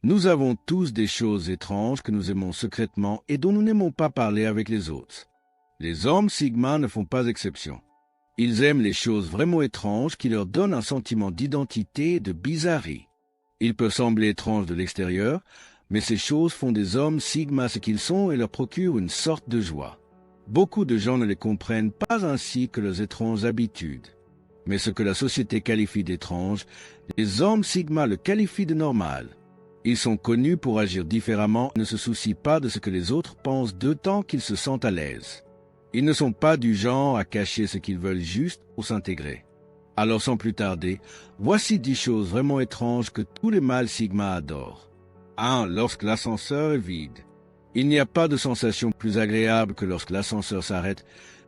Nous avons tous des choses étranges que nous aimons secrètement et dont nous n'aimons pas parler avec les autres. Les hommes Sigma ne font pas exception. Ils aiment les choses vraiment étranges qui leur donnent un sentiment d'identité et de bizarrerie. Ils peuvent sembler étranges de l'extérieur, mais ces choses font des hommes Sigma ce qu'ils sont et leur procurent une sorte de joie. Beaucoup de gens ne les comprennent pas ainsi que leurs étranges habitudes. Mais ce que la société qualifie d'étrange, les hommes Sigma le qualifient de normal. Ils sont connus pour agir différemment et ne se soucient pas de ce que les autres pensent d'eux tant qu'ils se sentent à l'aise. Ils ne sont pas du genre à cacher ce qu'ils veulent juste pour s'intégrer. Alors sans plus tarder, voici 10 choses vraiment étranges que tous les mâles Sigma adorent. 1. Lorsque l'ascenseur est vide. Il n'y a pas de sensation plus agréable que lorsque l'ascenseur s'arrête,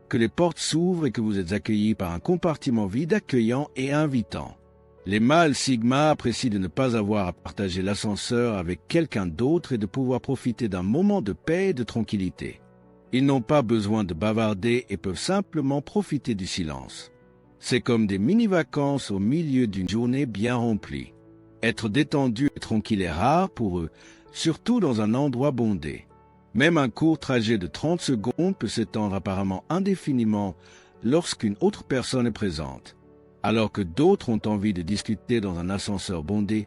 que les portes s'ouvrent et que vous êtes accueilli par un compartiment vide accueillant et invitant. Les mâles Sigma apprécient de ne pas avoir à partager l'ascenseur avec quelqu'un d'autre et de pouvoir profiter d'un moment de paix et de tranquillité. Ils n'ont pas besoin de bavarder et peuvent simplement profiter du silence. C'est comme des mini-vacances au milieu d'une journée bien remplie. Être détendu et tranquille est rare pour eux, surtout dans un endroit bondé. Même un court trajet de 30 secondes peut s'étendre apparemment indéfiniment lorsqu'une autre personne est présente. Alors que d'autres ont envie de discuter dans un ascenseur bondé,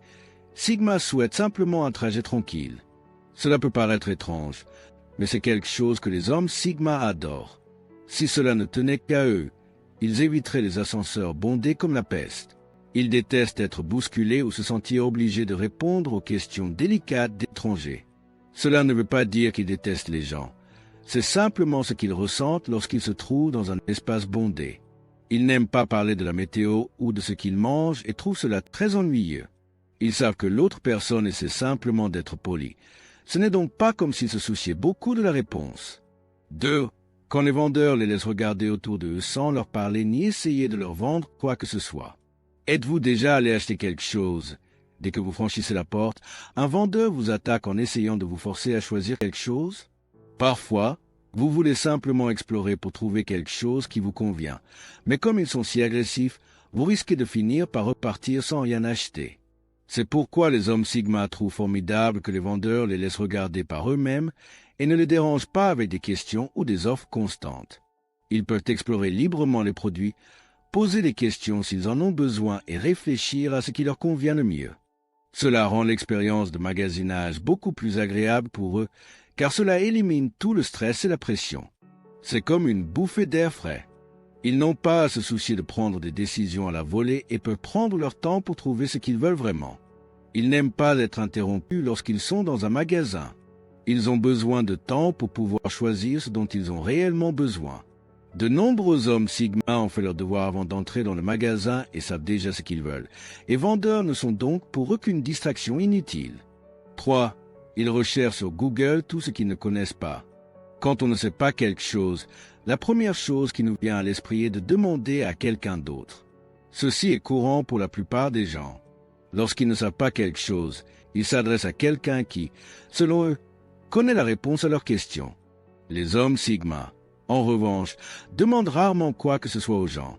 Sigma souhaite simplement un trajet tranquille. Cela peut paraître étrange, mais c'est quelque chose que les hommes Sigma adorent. Si cela ne tenait qu'à eux, ils éviteraient les ascenseurs bondés comme la peste. Ils détestent être bousculés ou se sentir obligés de répondre aux questions délicates d'étrangers. Cela ne veut pas dire qu'ils détestent les gens. C'est simplement ce qu'ils ressentent lorsqu'ils se trouvent dans un espace bondé. Ils n'aiment pas parler de la météo ou de ce qu'ils mangent et trouvent cela très ennuyeux. Ils savent que l'autre personne essaie simplement d'être poli. Ce n'est donc pas comme s'ils se souciaient beaucoup de la réponse. 2. Quand les vendeurs les laissent regarder autour d'eux sans leur parler ni essayer de leur vendre quoi que ce soit. Êtes-vous déjà allé acheter quelque chose? Dès que vous franchissez la porte, un vendeur vous attaque en essayant de vous forcer à choisir quelque chose? Parfois, vous voulez simplement explorer pour trouver quelque chose qui vous convient, mais comme ils sont si agressifs, vous risquez de finir par repartir sans rien acheter. C'est pourquoi les hommes Sigma trouvent formidable que les vendeurs les laissent regarder par eux-mêmes et ne les dérangent pas avec des questions ou des offres constantes. Ils peuvent explorer librement les produits, poser des questions s'ils en ont besoin et réfléchir à ce qui leur convient le mieux. Cela rend l'expérience de magasinage beaucoup plus agréable pour eux, car cela élimine tout le stress et la pression. C'est comme une bouffée d'air frais. Ils n'ont pas à se soucier de prendre des décisions à la volée et peuvent prendre leur temps pour trouver ce qu'ils veulent vraiment. Ils n'aiment pas être interrompus lorsqu'ils sont dans un magasin. Ils ont besoin de temps pour pouvoir choisir ce dont ils ont réellement besoin. De nombreux hommes Sigma ont fait leur devoir avant d'entrer dans le magasin et savent déjà ce qu'ils veulent. Et vendeurs ne sont donc pour eux qu'une distraction inutile. 3. Ils recherchent sur Google tout ce qu'ils ne connaissent pas. Quand on ne sait pas quelque chose, la première chose qui nous vient à l'esprit est de demander à quelqu'un d'autre. Ceci est courant pour la plupart des gens. Lorsqu'ils ne savent pas quelque chose, ils s'adressent à quelqu'un qui, selon eux, connaît la réponse à leurs questions. Les hommes Sigma, en revanche, demandent rarement quoi que ce soit aux gens.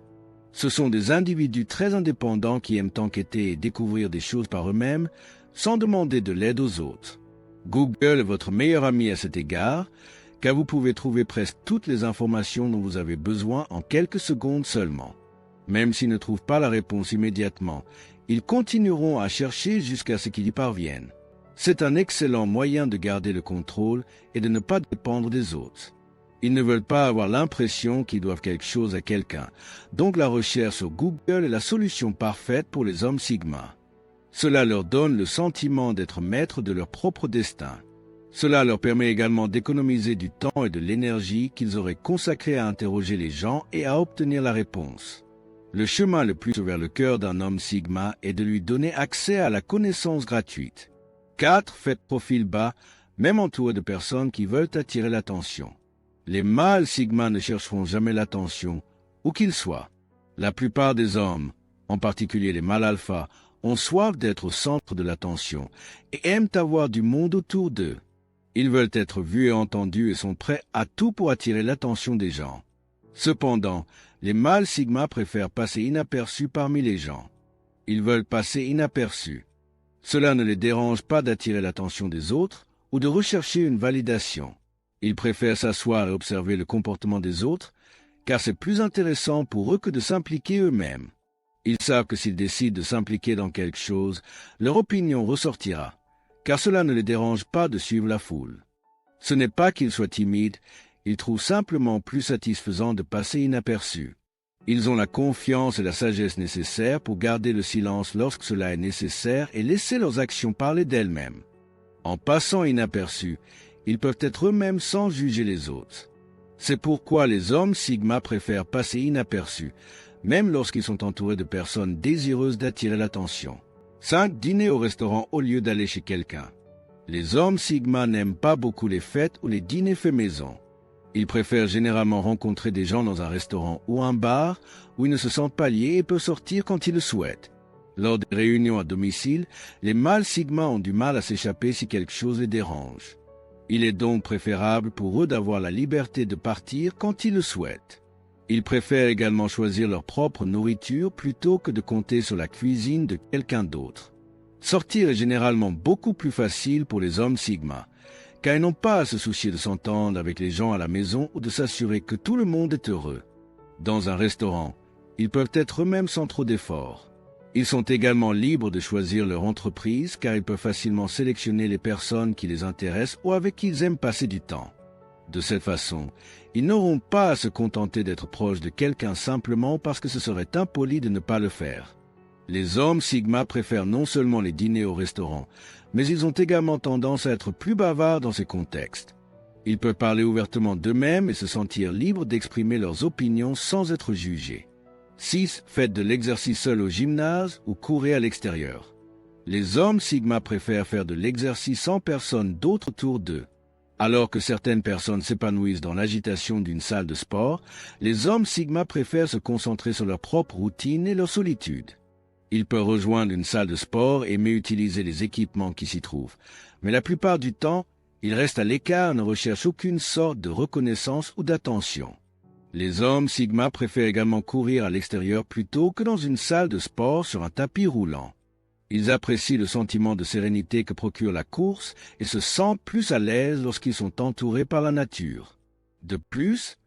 Ce sont des individus très indépendants qui aiment enquêter et découvrir des choses par eux-mêmes sans demander de l'aide aux autres. Google est votre meilleur ami à cet égard, car vous pouvez trouver presque toutes les informations dont vous avez besoin en quelques secondes seulement. Même s'ils ne trouvent pas la réponse immédiatement, ils continueront à chercher jusqu'à ce qu'ils y parviennent. C'est un excellent moyen de garder le contrôle et de ne pas dépendre des autres. Ils ne veulent pas avoir l'impression qu'ils doivent quelque chose à quelqu'un, donc la recherche sur Google est la solution parfaite pour les hommes Sigma. Cela leur donne le sentiment d'être maîtres de leur propre destin. Cela leur permet également d'économiser du temps et de l'énergie qu'ils auraient consacré à interroger les gens et à obtenir la réponse. Le chemin le plus vers le cœur d'un homme Sigma est de lui donner accès à la connaissance gratuite. 4. Faites profil bas, même entouré de personnes qui veulent attirer l'attention. Les mâles Sigma ne chercheront jamais l'attention, où qu'ils soient. La plupart des hommes, en particulier les mâles alpha, ont soif d'être au centre de l'attention et aiment avoir du monde autour d'eux. Ils veulent être vus et entendus et sont prêts à tout pour attirer l'attention des gens. Cependant, les mâles Sigma préfèrent passer inaperçus parmi les gens. Ils veulent passer inaperçus. Cela ne les dérange pas d'attirer l'attention des autres ou de rechercher une validation. Ils préfèrent s'asseoir et observer le comportement des autres, car c'est plus intéressant pour eux que de s'impliquer eux-mêmes. Ils savent que s'ils décident de s'impliquer dans quelque chose, leur opinion ressortira, car cela ne les dérange pas de suivre la foule. Ce n'est pas qu'ils soient timides, ils trouvent simplement plus satisfaisant de passer inaperçus. Ils ont la confiance et la sagesse nécessaires pour garder le silence lorsque cela est nécessaire et laisser leurs actions parler d'elles-mêmes. En passant inaperçus, ils peuvent être eux-mêmes sans juger les autres. C'est pourquoi les hommes Sigma préfèrent passer inaperçus, même lorsqu'ils sont entourés de personnes désireuses d'attirer l'attention. 5. Dîner au restaurant au lieu d'aller chez quelqu'un. Les hommes Sigma n'aiment pas beaucoup les fêtes ou les dîners faits maison. Ils préfèrent généralement rencontrer des gens dans un restaurant ou un bar où ils ne se sentent pas liés et peuvent sortir quand ils le souhaitent. Lors des réunions à domicile, les mâles Sigma ont du mal à s'échapper si quelque chose les dérange. Il est donc préférable pour eux d'avoir la liberté de partir quand ils le souhaitent. Ils préfèrent également choisir leur propre nourriture plutôt que de compter sur la cuisine de quelqu'un d'autre. Sortir est généralement beaucoup plus facile pour les hommes Sigma, car ils n'ont pas à se soucier de s'entendre avec les gens à la maison ou de s'assurer que tout le monde est heureux. Dans un restaurant, ils peuvent être eux-mêmes sans trop d'efforts. Ils sont également libres de choisir leur entreprise car ils peuvent facilement sélectionner les personnes qui les intéressent ou avec qui ils aiment passer du temps. De cette façon, ils n'auront pas à se contenter d'être proches de quelqu'un simplement parce que ce serait impoli de ne pas le faire. Les hommes Sigma préfèrent non seulement les dîners au restaurant, mais ils ont également tendance à être plus bavards dans ces contextes. Ils peuvent parler ouvertement d'eux-mêmes et se sentir libres d'exprimer leurs opinions sans être jugés. 6. Faites de l'exercice seul au gymnase ou courez à l'extérieur. Les hommes Sigma préfèrent faire de l'exercice sans personne d'autre autour d'eux. Alors que certaines personnes s'épanouissent dans l'agitation d'une salle de sport, les hommes Sigma préfèrent se concentrer sur leur propre routine et leur solitude. Ils peuvent rejoindre une salle de sport et aimer utiliser les équipements qui s'y trouvent, mais la plupart du temps, ils restent à l'écart et ne recherchent aucune sorte de reconnaissance ou d'attention. Les hommes Sigma préfèrent également courir à l'extérieur plutôt que dans une salle de sport sur un tapis roulant. Ils apprécient le sentiment de sérénité que procure la course et se sentent plus à l'aise lorsqu'ils sont entourés par la nature. De plus,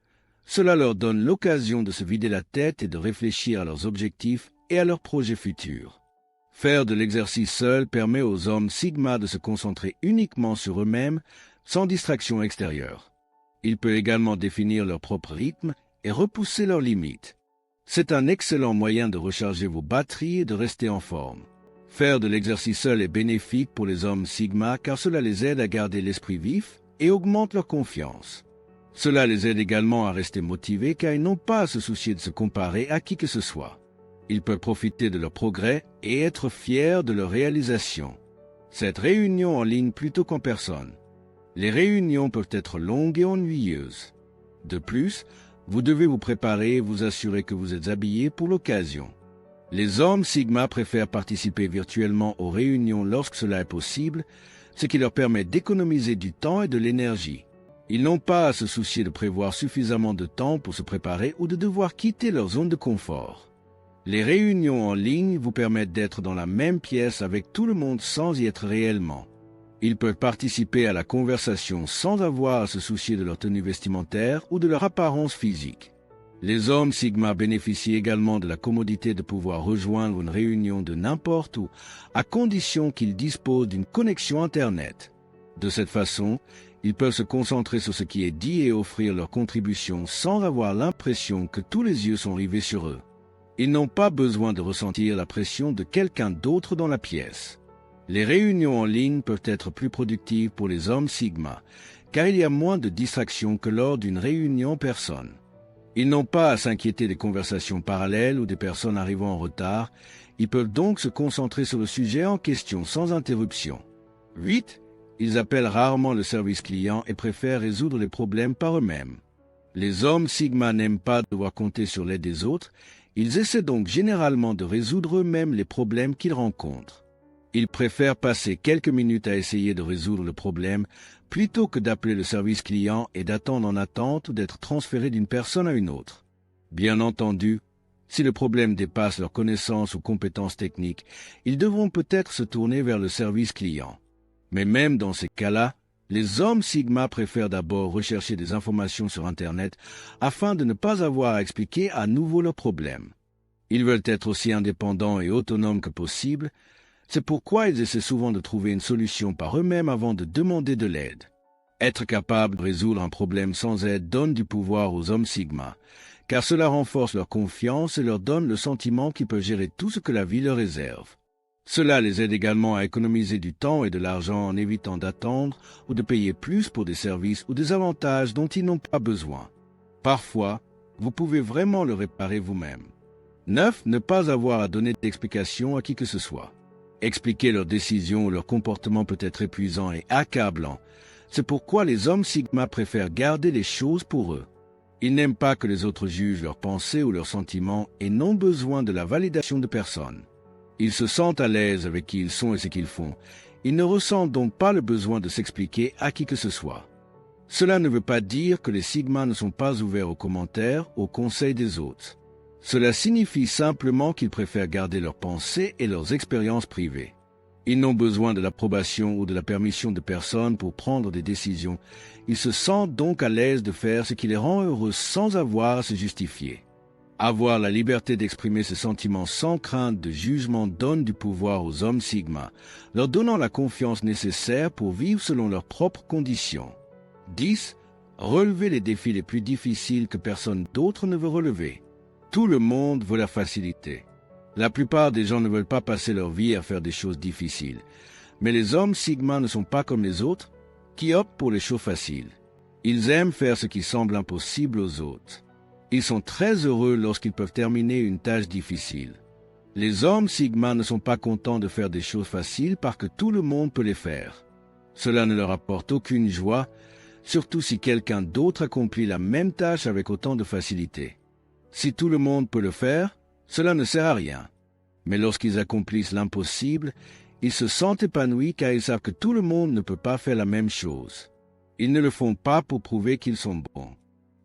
cela leur donne l'occasion de se vider la tête et de réfléchir à leurs objectifs et à leurs projets futurs. Faire de l'exercice seul permet aux hommes Sigma de se concentrer uniquement sur eux-mêmes, sans distraction extérieure. Ils peuvent également définir leur propre rythme et repousser leurs limites. C'est un excellent moyen de recharger vos batteries et de rester en forme. Faire de l'exercice seul est bénéfique pour les hommes Sigma car cela les aide à garder l'esprit vif et augmente leur confiance. Cela les aide également à rester motivés car ils n'ont pas à se soucier de se comparer à qui que ce soit. Ils peuvent profiter de leur progrès et être fiers de leur réalisation. Cette réunion en ligne plutôt qu'en personne. Les réunions peuvent être longues et ennuyeuses. De plus, vous devez vous préparer et vous assurer que vous êtes habillé pour l'occasion. Les hommes Sigma préfèrent participer virtuellement aux réunions lorsque cela est possible, ce qui leur permet d'économiser du temps et de l'énergie. Ils n'ont pas à se soucier de prévoir suffisamment de temps pour se préparer ou de devoir quitter leur zone de confort. Les réunions en ligne vous permettent d'être dans la même pièce avec tout le monde sans y être réellement. Ils peuvent participer à la conversation sans avoir à se soucier de leur tenue vestimentaire ou de leur apparence physique. Les hommes Sigma bénéficient également de la commodité de pouvoir rejoindre une réunion de n'importe où, à condition qu'ils disposent d'une connexion Internet. De cette façon, ils peuvent se concentrer sur ce qui est dit et offrir leur contribution sans avoir l'impression que tous les yeux sont rivés sur eux. Ils n'ont pas besoin de ressentir la pression de quelqu'un d'autre dans la pièce. Les réunions en ligne peuvent être plus productives pour les hommes Sigma, car il y a moins de distractions que lors d'une réunion en personne. Ils n'ont pas à s'inquiéter des conversations parallèles ou des personnes arrivant en retard. Ils peuvent donc se concentrer sur le sujet en question sans interruption. 8. Ils appellent rarement le service client et préfèrent résoudre les problèmes par eux-mêmes. Les hommes Sigma n'aiment pas devoir compter sur l'aide des autres. Ils essaient donc généralement de résoudre eux-mêmes les problèmes qu'ils rencontrent. Ils préfèrent passer quelques minutes à essayer de résoudre le problème plutôt que d'appeler le service client et d'attendre en attente ou d'être transféré d'une personne à une autre. Bien entendu, Si le problème dépasse leurs connaissances ou compétences techniques, ils devront peut-être se tourner vers le service client. Mais même dans ces cas-là, les hommes Sigma préfèrent d'abord rechercher des informations sur Internet afin de ne pas avoir à expliquer à nouveau leurs problèmes. Ils veulent être aussi indépendants et autonomes que possible. C'est pourquoi ils essaient souvent de trouver une solution par eux-mêmes avant de demander de l'aide. Être capable de résoudre un problème sans aide donne du pouvoir aux hommes Sigma, car cela renforce leur confiance et leur donne le sentiment qu'ils peuvent gérer tout ce que la vie leur réserve. Cela les aide également à économiser du temps et de l'argent en évitant d'attendre ou de payer plus pour des services ou des avantages dont ils n'ont pas besoin. Parfois, vous pouvez vraiment le réparer vous-même. 9. Ne pas avoir à donner d'explications à qui que ce soit. Expliquer leurs décisions ou leur comportement peut être épuisant et accablant. C'est pourquoi les hommes Sigma préfèrent garder les choses pour eux. Ils n'aiment pas que les autres jugent leurs pensées ou leurs sentiments et n'ont besoin de la validation de personne. Ils se sentent à l'aise avec qui ils sont et ce qu'ils font. Ils ne ressentent donc pas le besoin de s'expliquer à qui que ce soit. Cela ne veut pas dire que les Sigma ne sont pas ouverts aux commentaires, aux conseils des autres. Cela signifie simplement qu'ils préfèrent garder leurs pensées et leurs expériences privées. Ils n'ont besoin de l'approbation ou de la permission de personne pour prendre des décisions. Ils se sentent donc à l'aise de faire ce qui les rend heureux sans avoir à se justifier. Avoir la liberté d'exprimer ses sentiments sans crainte de jugement donne du pouvoir aux hommes Sigma, leur donnant la confiance nécessaire pour vivre selon leurs propres conditions. 10. Relever les défis les plus difficiles que personne d'autre ne veut relever. Tout le monde veut la facilité. La plupart des gens ne veulent pas passer leur vie à faire des choses difficiles. Mais les hommes Sigma ne sont pas comme les autres, qui optent pour les choses faciles. Ils aiment faire ce qui semble impossible aux autres. Ils sont très heureux lorsqu'ils peuvent terminer une tâche difficile. Les hommes Sigma ne sont pas contents de faire des choses faciles parce que tout le monde peut les faire. Cela ne leur apporte aucune joie, surtout si quelqu'un d'autre accomplit la même tâche avec autant de facilité. Si tout le monde peut le faire, cela ne sert à rien. Mais lorsqu'ils accomplissent l'impossible, ils se sentent épanouis car ils savent que tout le monde ne peut pas faire la même chose. Ils ne le font pas pour prouver qu'ils sont bons.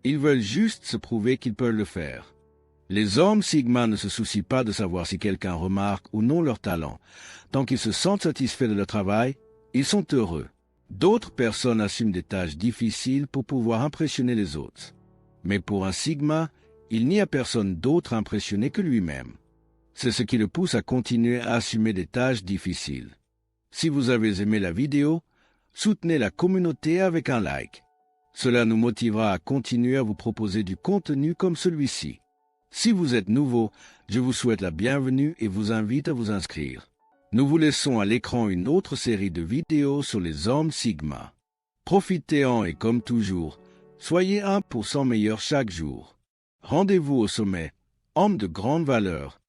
Ils veulent juste se prouver qu'ils peuvent le faire. Les hommes Sigma ne se soucient pas de savoir si quelqu'un remarque ou non leur talent. Tant qu'ils se sentent satisfaits de leur travail, ils sont heureux. D'autres personnes assument des tâches difficiles pour pouvoir impressionner les autres. Mais pour un Sigma, il n'y a personne d'autre à impressionner que lui-même. C'est ce qui le pousse à continuer à assumer des tâches difficiles. Si vous avez aimé la vidéo, soutenez la communauté avec un like. Cela nous motivera à continuer à vous proposer du contenu comme celui-ci. Si vous êtes nouveau, je vous souhaite la bienvenue et vous invite à vous inscrire. Nous vous laissons à l'écran une autre série de vidéos sur les hommes Sigma. Profitez-en et comme toujours, soyez 1% meilleur chaque jour. Rendez-vous au sommet, homme de grande valeur.